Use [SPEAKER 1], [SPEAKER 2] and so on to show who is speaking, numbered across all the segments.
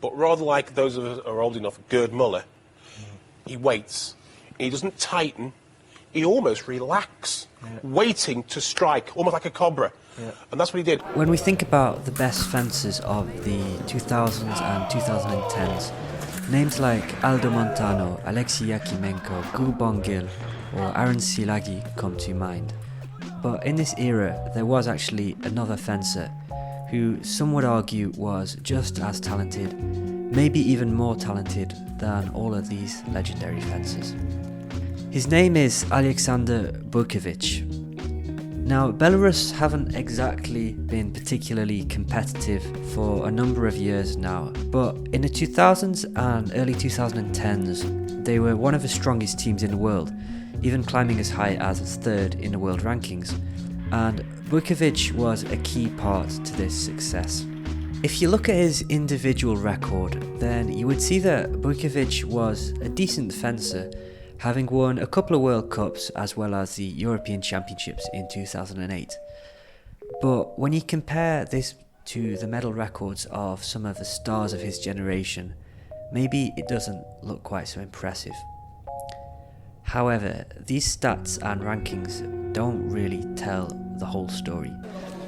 [SPEAKER 1] but rather like those of us who are old enough, Gerd Muller, he waits. He doesn't tighten. He almost relaxes, waiting to strike, almost like a cobra. Yeah. And that's what he did.
[SPEAKER 2] When we think about the best fencers of the 2000s and 2010s, names like Aldo Montano, Alexei Yakimenko, Gubongil, or Aaron Silagi come to mind. But in this era, there was actually another fencer who some would argue was just as talented, maybe even more talented than all of these legendary fencers. His name is Aliaksandr Buikevich. Now, Belarus haven't exactly been particularly competitive for a number of years now, but in the 2000s and early 2010s, they were one of the strongest teams in the world, even climbing as high as third in the world rankings, and Buikevich was a key part to this success. If you look at his individual record, then you would see that Buikevich was a decent fencer, having won a couple of World Cups as well as the European Championships in 2008. But when you compare this to the medal records of some of the stars of his generation, maybe it doesn't look quite so impressive. However, these stats and rankings don't really tell the whole story,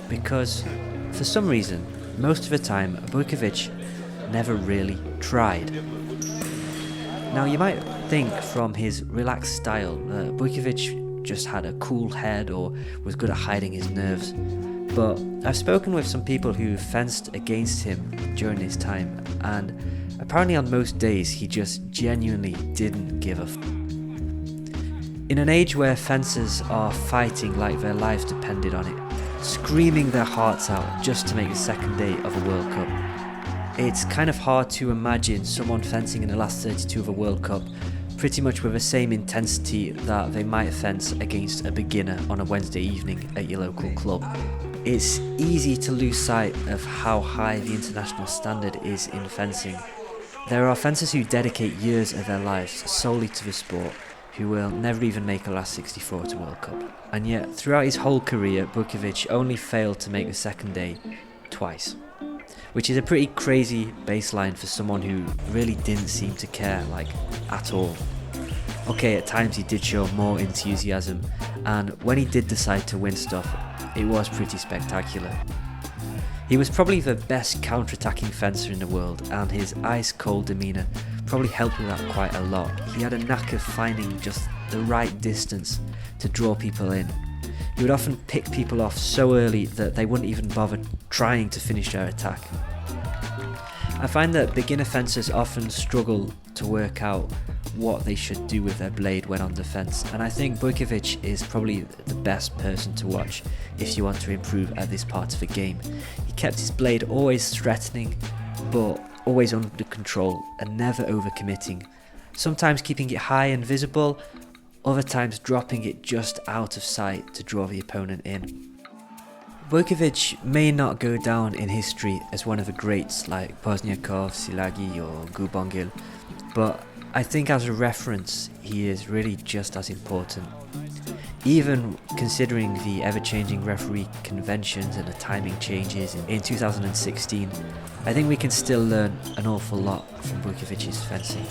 [SPEAKER 2] because for some reason, most of the time, Buikevich never really tried. Now, you might think from his relaxed style that Buikevich just had a cool head or was good at hiding his nerves, but I've spoken with some people who fenced against him during his time, and apparently on most days he just genuinely didn't give a f***. In an age where fencers are fighting like their lives depended on it, screaming their hearts out just to make the second day of a World Cup, it's kind of hard to imagine someone fencing in the last 32 of a World Cup pretty much with the same intensity that they might fence against a beginner on a Wednesday evening at your local club. It's easy to lose sight of how high the international standard is in fencing. There are fencers who dedicate years of their lives solely to the sport, who will never even make a last 64 to World Cup. And yet, throughout his whole career, Buikevich only failed to make the second day twice, which is a pretty crazy baseline for someone who really didn't seem to care, like, at all. Okay, at times he did show more enthusiasm, and when he did decide to win stuff, it was pretty spectacular. He was probably the best counter-attacking fencer in the world, and his ice-cold demeanour probably helped with that quite a lot. He had a knack of finding just the right distance to draw people in. He would often pick people off so early that they wouldn't even bother trying to finish their attack. I find that beginner fencers often struggle to work out what they should do with their blade when on defence, and I think Buikevich is probably the best person to watch if you want to improve at this part of the game. He kept his blade always threatening, but always under control and never overcommitting, sometimes keeping it high and visible, other times dropping it just out of sight to draw the opponent in. Buikevich may not go down in history as one of the greats like Pozniakov, Silagi or Gubongil, but I think as a reference he is really just as important. Even considering the ever-changing referee conventions and the timing changes in 2016, I think we can still learn an awful lot from Buikevich's fencing.